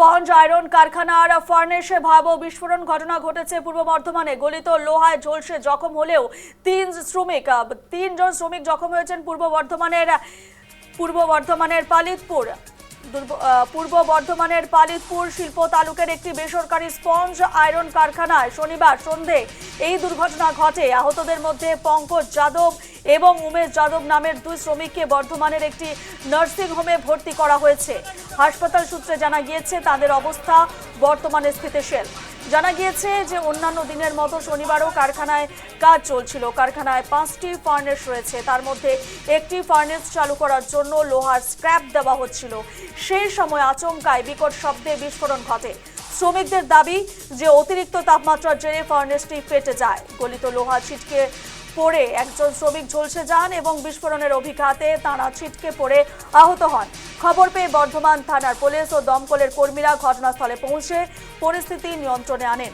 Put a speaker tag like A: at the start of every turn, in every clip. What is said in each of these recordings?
A: Sponge iron কারখানার ফার্নেসে ভয়াবহ বিস্ফোরণ ঘটনা ঘটেছে পূর্ব বর্ধমানে। গলিত লোহায় ঝলসে জখম হলেও তিনজন শ্রমিক জখম হয়েছেন পূর্ব বর্ধমানের পালিতপুর শিল্প তালুকের একটি বেসরকারি স্পঞ্জ আয়রন কারখানায় শনিবার সন্ধে এই দুর্ঘটনা ঘটে। আহতদের মধ্যে পঙ্কজ যাদব এবং উমেশ যাদব নামের দুই শ্রমিককে বর্ধমানের একটি নার্সিং হোমে ভর্তি করা হয়েছে। হাসপাতাল সূত্রে জানা গিয়েছে তাদের অবস্থা বর্তমানে স্থিতিশীল। জানা গিয়েছে যে অন্যান্য দিনের মতো শনিবারও কারখানায় কাজ চলছিল। কারখানায় 5টি ফার্নেস রয়েছে, তার মধ্যে একটি ফার্নেস চালু করার জন্য লোহার স্ক্র্যাপ দেওয়া হচ্ছিল। সেই সময় আচমকায় বিকট শব্দে বিস্ফোরণ ঘটে। শ্রমিকদের দাবি যে অতিরিক্ত তাপমাত্রার জেরে ফার্নেসটি ফেটে যায়। গলিত লোহা ছিটকে পড়ে একজন শ্রমিক ঝলসে যান এবং বিস্ফোরণের অভিঘাতে তাঁরা ছিটকে পড়ে আহত হন। খবর পেয়ে বর্ধমান থানার পুলিশ ও দমকলের কর্মীরা ঘটনাস্থলে পৌঁছে পরিস্থিতি নিয়ন্ত্রণে আনেন।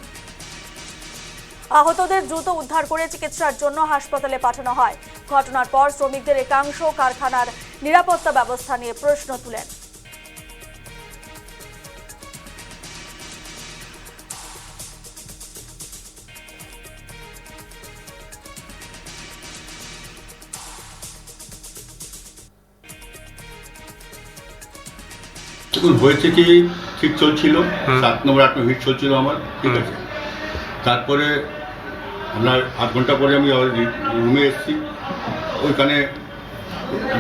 A: আহতদের দ্রুত উদ্ধার করে চিকিৎসার জন্য হাসপাতালে পাঠানো হয়। ঘটনার পর শ্রমিকদের একাংশ কারখানার নিরাপত্তা ব্যবস্থা নিয়ে প্রশ্ন তুলেন।
B: হয়েছে কি ঠিক চলছিল, 7 নম্বর 8 নম্বর হিট চলছিল আমার, ঠিক আছে। তারপরে আপনার আধ ঘন্টা পরে আমি রুমে এসেছি, ওইখানে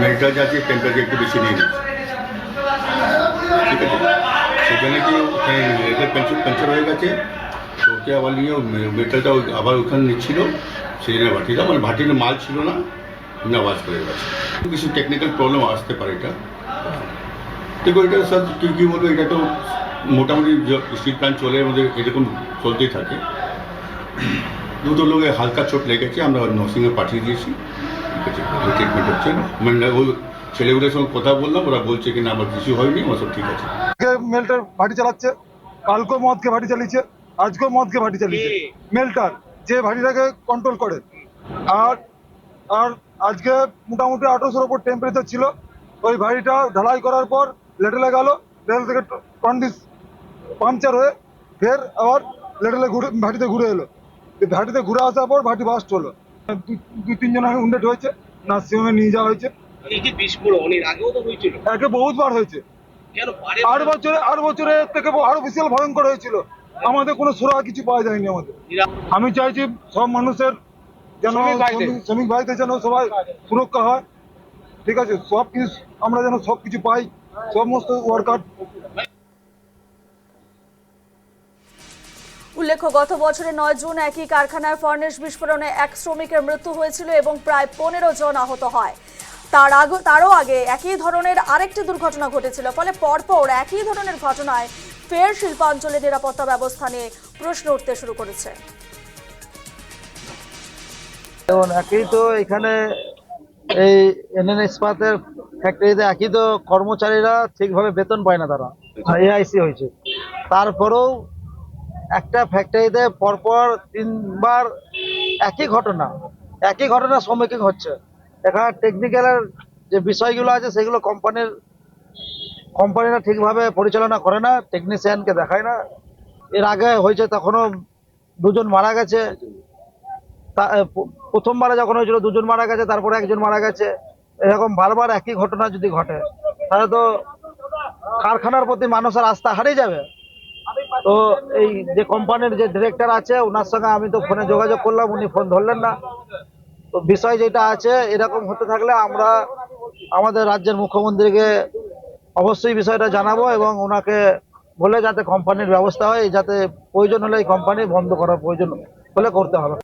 B: মেডিটাল যাচ্ছে টেম্পারেচার একটু বেশি নিয়ে নিচ্ছে, ঠিক আছে। সেখানে কি পাঞ্চার হয়ে গেছে, তো ওকে আবার নিয়ে মেটালটা আবার ওখানে নিচ্ছিল, সেই জন্য ভাটিটা মানে ভাটিতে মাল ছিল না, আওয়াজ করে গেছে। কিছু টেকনিক্যাল প্রবলেম আসতে পারে এটা। দেখো এটা স্যার কী বলবো, এটা তো মোটামুটি স্টিল প্ল্যান্ট চলে আমাদের এরকম চলতেই থাকে। দুটো লোকে হালকা চোট লেগেছে, আমরা নার্সিংয়ে পাঠিয়ে দিয়েছি, ঠিক আছে। ট্রিটমেন্ট হচ্ছে, মানে ওই ছেলেগুলোর সঙ্গে কথা বললাম, ওরা বলছে কি না আমার কিছু হয়নি, আমার সব ঠিক আছে।
C: মেলটার ভাটি চালাচ্ছে, কালকেও মদকে ভাটি চালিয়েছে, আজকেও মদকে ভাটি চালিয়েছে। মেলটার যে ভাটিটাকে কন্ট্রোল করে, আর আর আজকে মোটামুটি 1800-এর উপর টেম্পারেচার ছিল। ওই ভাটিটা ঢালাই করার পর লেটেলে গেল, লেটেল থেকে কন্ডিস পাংচার হয়ে ফের আবার লেটেলে ভাটিতে ঘুরে এলো। ভাটিতে ঘুরে আসার পর ভাটি বাস্ট হলো। 2-3 জন উন্ডেড হয়েছে, নার্সিংহোমে নিয়ে যাওয়া হয়েছে।
D: এই যে বিস্ফোরণ আগেও তো হয়েছিল,
C: একে বহুতবার হয়েছে। 8 বছরে থেকে আরো বিশাল ভয়ঙ্কর হয়েছিল। আমাদের কোনো সুরাহা কিছু পাওয়া যায়নি আমাদের। আমি চাইছি সব মানুষের যেন, শ্রমিক ভাইদের যেন সবাই সুরক্ষা হয়, ঠিক আছে। সব কিছু আমরা যেন সব কিছু পাই, সমস্ত ওয়ার্কার।
A: উল্লেখ্য, গত বছরের 9 জুন একই কারখানার ফার্নেস বিস্ফোরণে এক শ্রমিকের মৃত্যু হয়েছিল এবং প্রায় 15 জন আহত হয়। তারও আগে একই ধরনের আরেকটি দুর্ঘটনা ঘটেছিল। ফলে পরপর একই ধরনের ঘটনায় ফের শিল্পাঞ্চলের নিরাপত্তা ব্যবস্থা নিয়ে প্রশ্ন উঠতে শুরু করেছে।
E: একই তো এখানে এই এনএন ইস্পাতের ফ্যাক্টরিতে একই তো কর্মচারীরা ঠিকভাবে বেতন পায় না, তারা এআইসি হয়েছে। তারপরেও একটা ফ্যাক্টরিতে পরপর 3বার একই ঘটনা সম্মুখীন হচ্ছে। এখানে টেকনিক্যালের যে বিষয়গুলো আছে সেগুলো কোম্পানিরা ঠিকভাবে পরিচালনা করে না, টেকনিশিয়ানকে দেখায় না। এর আগে হয়েছে তখনও 2 জন মারা গেছে। প্রথমবারে যখন হয়েছিল 2 জন মারা গেছে, তারপরে 1 জন মারা গেছে। এরকম বারবার একই ঘটনা যদি ঘটে তাহলে তো কারখানার প্রতি মানুষের আস্থা হারিয়ে যাবে। তো এই যে কোম্পানির যে ডিরেক্টর আছে ওনার সঙ্গে আমি তো ফোনে যোগাযোগ করলাম, উনি ফোন ধরলেন না। তো বিষয় যেটা আছে, এরকম হতে থাকলে আমরা আমাদের রাজ্যের মুখ্যমন্ত্রীকে অবশ্যই বিষয়টা জানাবো এবং ওনাকে বলে যাতে কোম্পানির ব্যবস্থা হয়, যাতে প্রয়োজন হলে এই কোম্পানি বন্ধ করার প্রয়োজন হলে করতে হবে।